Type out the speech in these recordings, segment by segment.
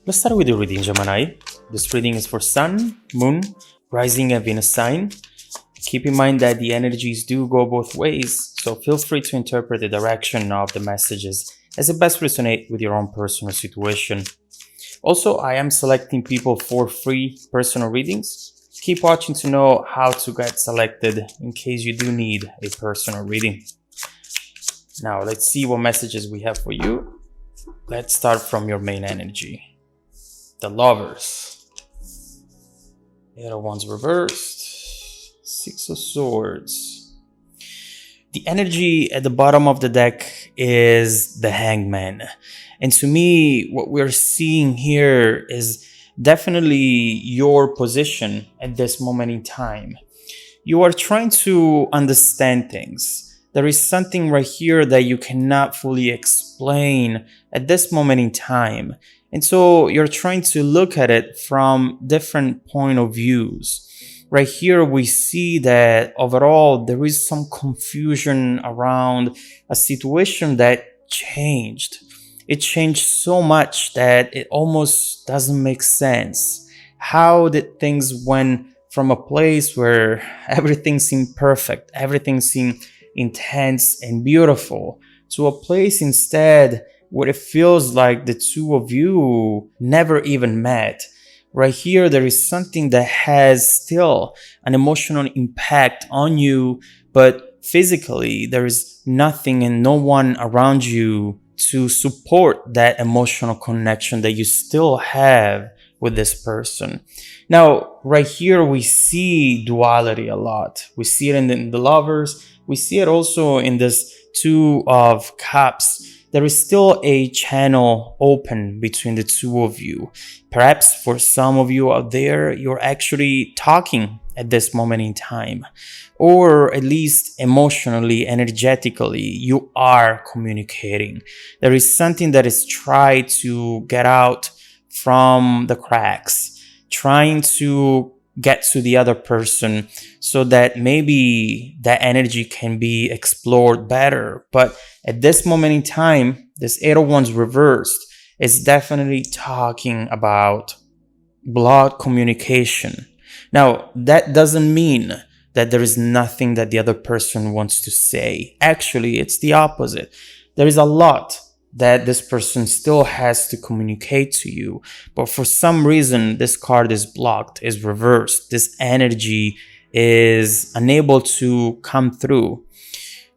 Let's start with the reading, Gemini. This reading is for Sun, Moon, Rising, and Venus sign. Keep in mind that the energies do go both ways, so feel free to interpret the direction of the messages as it best resonate with your own personal situation. Also, I am selecting people for free personal readings. Keep watching to know how to get selected in case you do need a personal reading. Now, let's see what messages we have for you. Let's start from your main energy. The Lovers. Eight of Wands reversed. Six of Swords. The energy at the bottom of the deck is the Hangman. And to me, what we're seeing here is definitely your position at this moment in time. You are trying to understand things. There is something right here that you cannot fully explain at this moment in time. And so you're trying to look at it from different point of views. Right here, we see that overall, there is some confusion around a situation that changed. It changed so much that it almost doesn't make sense. How did things went from a place where everything seemed perfect, everything seemed intense and beautiful, to a place instead where it feels like the two of you never even met? Right here, there is something that has still an emotional impact on you, but physically, there is nothing and no one around you to support that emotional connection that you still have with this person. Now, right here, we see duality a lot. We see it in the Lovers. We see it also in this Two of Cups. There is still a channel open between the two of you. Perhaps for some of you out there, you're actually talking at this moment in time, or at least emotionally, energetically, you are communicating. There is something that is trying to get out from the cracks, trying to get to the other person so that maybe that energy can be explored better. But at this moment in time, this Eight of Wands reversed is definitely talking about blood communication. Now, that doesn't mean that there is nothing that the other person wants to say. Actually, it's the opposite. There is a lot that this person still has to communicate to you. But for some reason, this card is blocked, is reversed. This energy is unable to come through.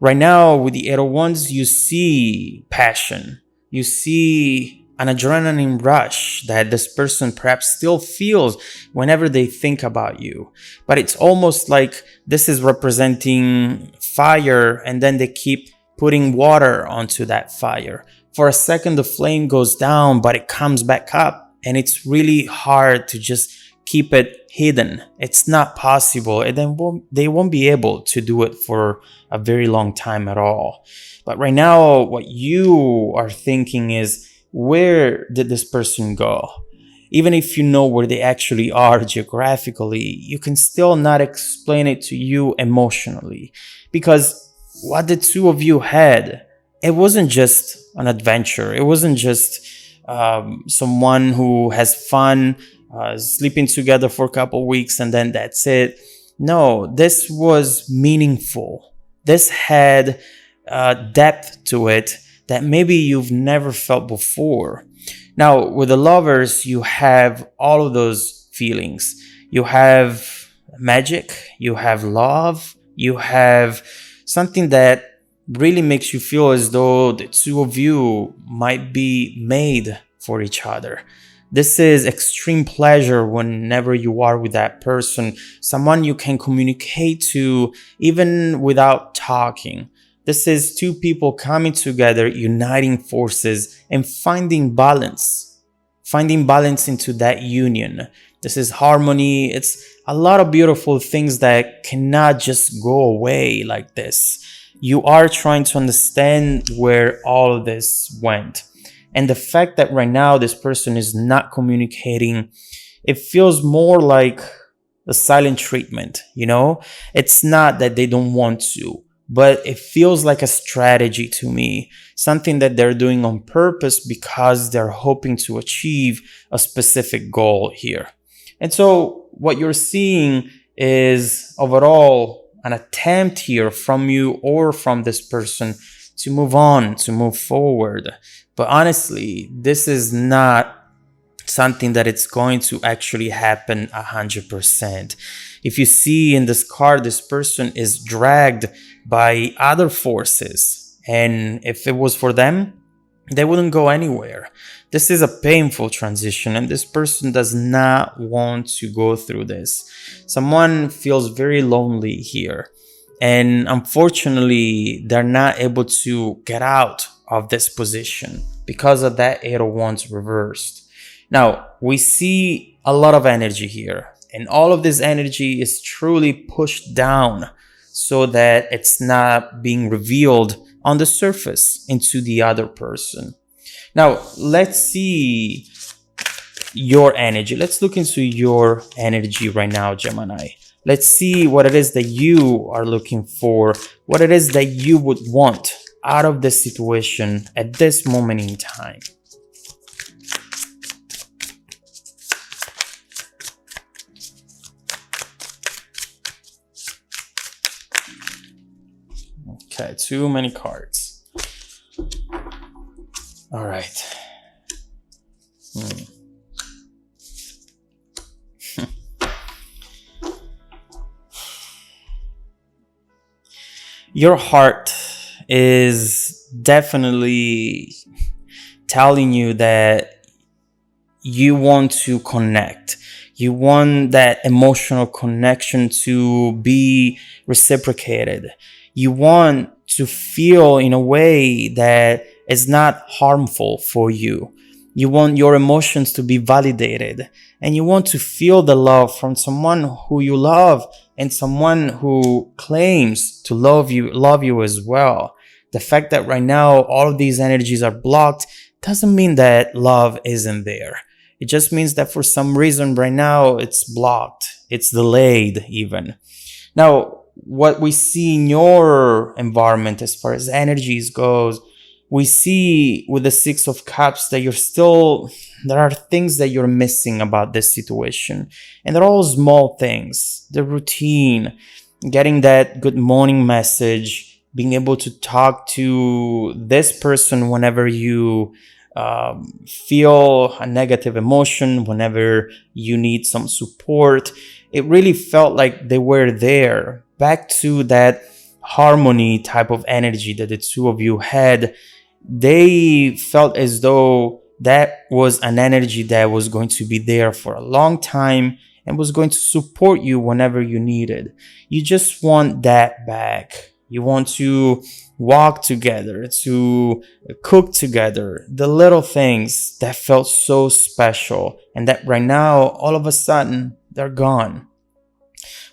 Right now, with the Eight of Wands, you see passion. You see an adrenaline rush that this person perhaps still feels whenever they think about you. But it's almost like this is representing fire, and then they keep putting water onto that fire. For a second, the flame goes down, but it comes back up, and it's really hard to just keep it hidden. It's not possible, and then they won't be able to do it for a very long time at all. But right now, what you are thinking is, where did this person go? Even if you know where they actually are geographically, you can still not explain it to you emotionally, because what the two of you had, it wasn't just an adventure. It wasn't just someone who has fun, sleeping together for a couple of weeks and then that's it. No, this was meaningful. This had depth to it that maybe you've never felt before. Now, with the Lovers, you have all of those feelings. You have magic, you have love, you have something that really makes you feel as though the two of you might be made for each other. This is extreme pleasure whenever you are with that person, someone you can communicate to even without talking. This is two people coming together, uniting forces and finding balance into that union. This is harmony. It's a lot of beautiful things that cannot just go away like this. You are trying to understand where all of this went. And the fact that right now this person is not communicating, it feels more like a silent treatment, you know? It's not that they don't want to, but it feels like a strategy to me, something that they're doing on purpose because they're hoping to achieve a specific goal here. And so what you're seeing is overall an attempt here from you or from this person to move on, to move forward. But honestly, this is not something that it's going to actually happen 100%. If you see in this card, this person is dragged by other forces, and if it was for them, they wouldn't go anywhere. This is a painful transition, and this person does not want to go through this. Someone feels very lonely here, and unfortunately, they're not able to get out of this position because of that 8 of Wands reversed. Now, we see a lot of energy here, and all of this energy is truly pushed down so that it's not being revealed on the surface into the other person. Now, let's see your energy. Let's look into your energy right now, Gemini. Let's see what it is that you are looking for, what it is that you would want out of this situation at this moment in time. Okay, too many cards. All right. Your heart is definitely telling you that you want to connect. You want that emotional connection to be reciprocated. You want to feel in a way that is not harmful for you. You want your emotions to be validated, and you want to feel the love from someone who you love and someone who claims to love you as well. The fact that right now all of these energies are blocked doesn't mean that love isn't there. It just means that for some reason right now it's blocked. It's delayed even. Now, what we see in your environment as far as energies goes, we see with the 6 of Cups that there are things that you're missing about this situation. And they're all small things. The routine, getting that good morning message, being able to talk to this person whenever you feel a negative emotion, whenever you need some support. It really felt like they were there. Back to that harmony type of energy that the two of you had. They felt as though that was an energy that was going to be there for a long time and was going to support you whenever you needed. You just want that back. You want to walk together, to cook together, the little things that felt so special, and that right now, all of a sudden, they're gone.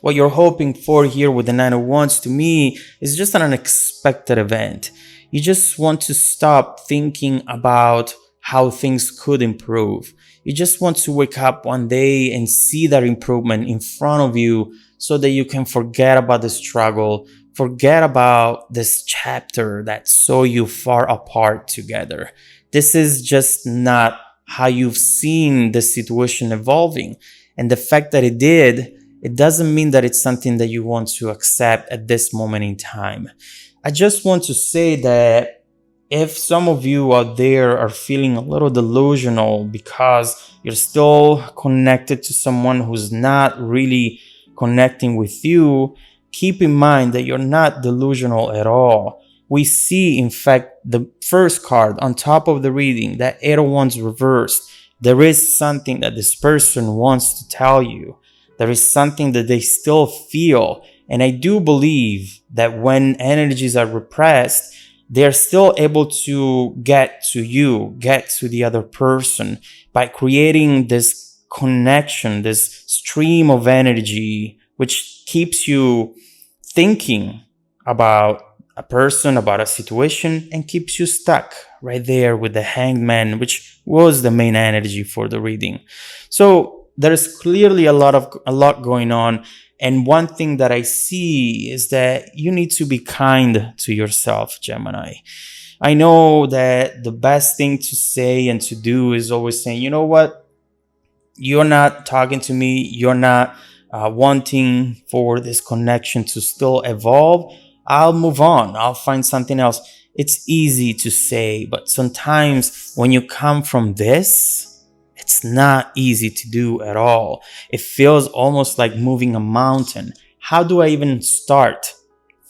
What you're hoping for here with the 9 of Wands to me is just an unexpected event. You just want to stop thinking about how things could improve. You just want to wake up one day and see that improvement in front of you so that you can forget about the struggle, forget about this chapter that saw you far apart together. This is just not how you've seen the situation evolving. And the fact that it did, it doesn't mean that it's something that you want to accept at this moment in time. I just want to say that if some of you out there are feeling a little delusional because you're still connected to someone who's not really connecting with you, keep in mind that you're not delusional at all. We see, in fact, the first card on top of the reading, that 8 of Wands reversed. There is something that this person wants to tell you. There is something that they still feel. And I do believe that when energies are repressed, they're still able to get to you, get to the other person by creating this connection, this stream of energy, which keeps you thinking about a person, about a situation, and keeps you stuck right there with the Hanged Man, which was the main energy for the reading. So there's clearly a lot going on. And one thing that I see is that you need to be kind to yourself, Gemini. I know that the best thing to say and to do is always saying, you know what? You're not talking to me. You're not wanting for this connection to still evolve. I'll move on. I'll find something else. It's easy to say, but sometimes when you come from this, it's not easy to do at all. It feels almost like moving a mountain. How do I even start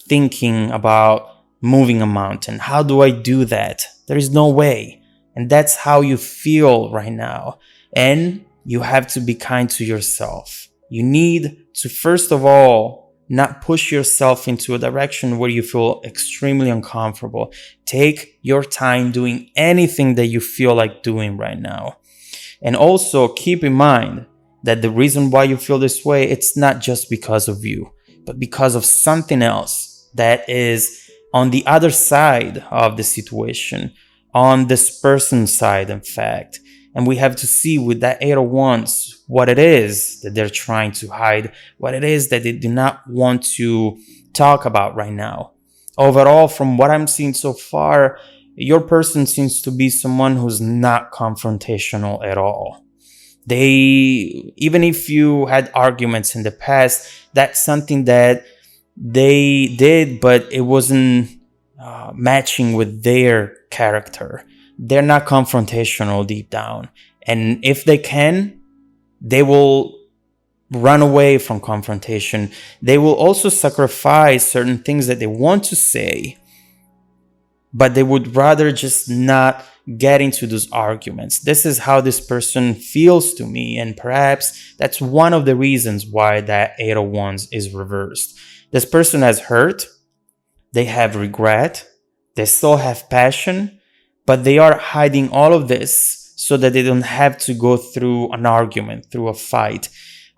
thinking about moving a mountain? How do I do that? There is no way. And that's how you feel right now. And you have to be kind to yourself. You need to, first of all, not push yourself into a direction where you feel extremely uncomfortable. Take your time doing anything that you feel like doing right now. And also keep in mind that the reason why you feel this way, it's not just because of you, but because of something else that is on the other side of the situation, on this person's side, in fact. And we have to see with that 8 of Wands what it is that they're trying to hide, what it is that they do not want to talk about right now. Overall, from what I'm seeing so far, your person seems to be someone who's not confrontational at all. Even if you had arguments in the past, that's something that they did, but it wasn't matching with their character. They're not confrontational deep down. And if they can, they will run away from confrontation. They will also sacrifice certain things that they want to say, but they would rather just not get into those arguments. This is how this person feels to me. And perhaps that's one of the reasons why that 8 of Wands is reversed. This person has hurt, they have regret, they still have passion, but they are hiding all of this so that they don't have to go through an argument, through a fight.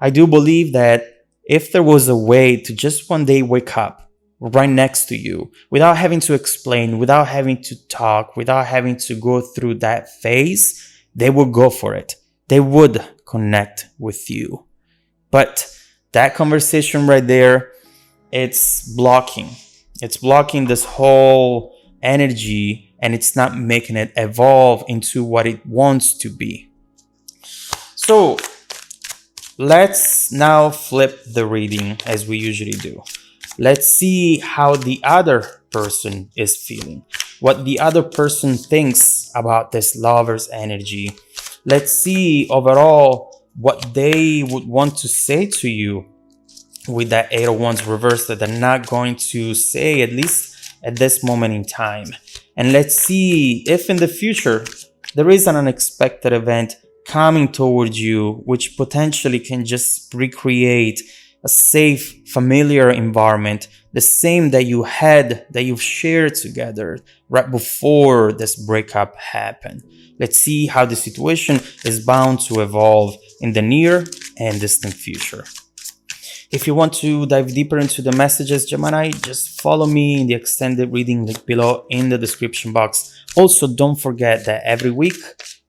I do believe that if there was a way to just one day wake up right next to you without having to explain, without having to talk, without having to go through that phase, they would go for it. They would connect with you. But that conversation right there, it's blocking. It's blocking this whole energy, and it's not making it evolve into what it wants to be. So let's now flip the reading as we usually do. Let's see how the other person is feeling, what the other person thinks about this lover's energy. Let's see overall what they would want to say to you with that 8 of Wands reversed that they're not going to say, at least at this moment in time. And let's see if in the future there is an unexpected event coming towards you, which potentially can just recreate a safe, familiar environment, the same that you had, that you've shared together right before this breakup happened. Let's see how the situation is bound to evolve in the near and distant future. If you want to dive deeper into the messages, Gemini, just follow me in the extended reading link below in the description box. Also, don't forget that every week,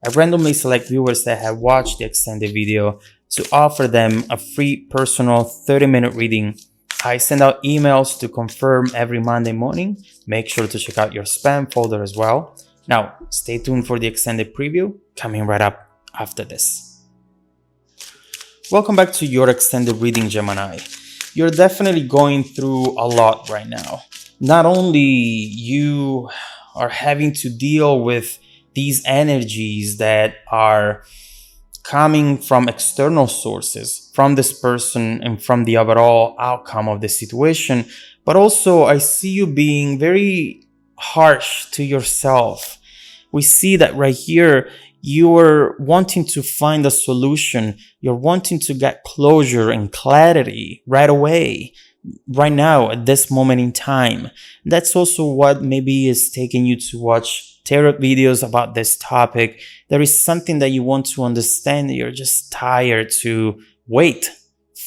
I randomly select viewers that have watched the extended video to offer them a free personal 30-minute reading. I send out emails to confirm every Monday morning. Make sure to check out your spam folder as well. Now, stay tuned for the extended preview coming right up after this. Welcome back to your extended reading, Gemini. You're definitely going through a lot right now. Not only you are having to deal with these energies that are coming from external sources, from this person and from the overall outcome of the situation, but also I see you being very harsh to yourself. We see that right here, you're wanting to find a solution. You're wanting to get closure and clarity right away, right now, at this moment in time. That's also what maybe is taking you to watch tarot videos about this topic. There is something that you want to understand. You're just tired to wait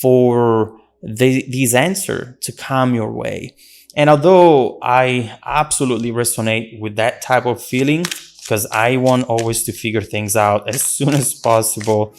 for these answers to come your way. And although I absolutely resonate with that type of feeling, because I want always to figure things out as soon as possible,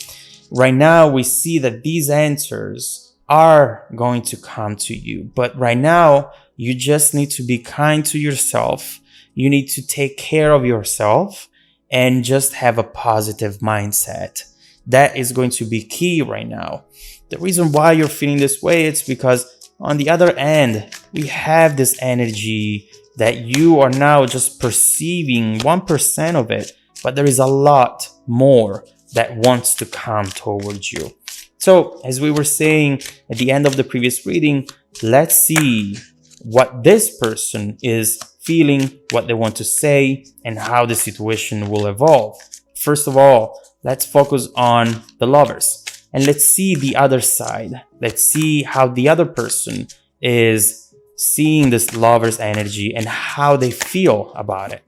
right now we see that these answers are going to come to you. But right now, you just need to be kind to yourself. You need to take care of yourself and just have a positive mindset. That is going to be key right now. The reason why you're feeling this way, it's because on the other end, we have this energy that you are now just perceiving 1% of it, but there is a lot more that wants to come towards you. So, as we were saying at the end of the previous reading, let's see what this person is feeling, what they want to say, and how the situation will evolve. First of all, let's focus on the lovers and let's see the other side. Let's see how the other person is seeing this lover's energy and how they feel about it.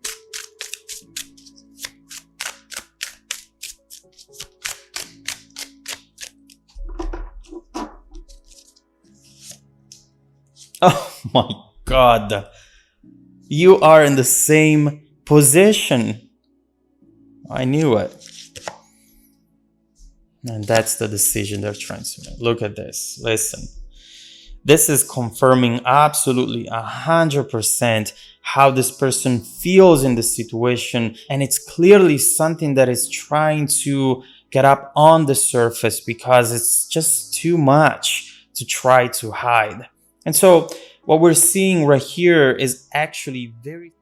Oh my God. You are in the same position. I knew it. And that's the decision they're trying to make. Look at this. Listen. This is confirming absolutely 100% how this person feels in the situation. And it's clearly something that is trying to get up on the surface because it's just too much to try to hide. And so what we're seeing right here is actually very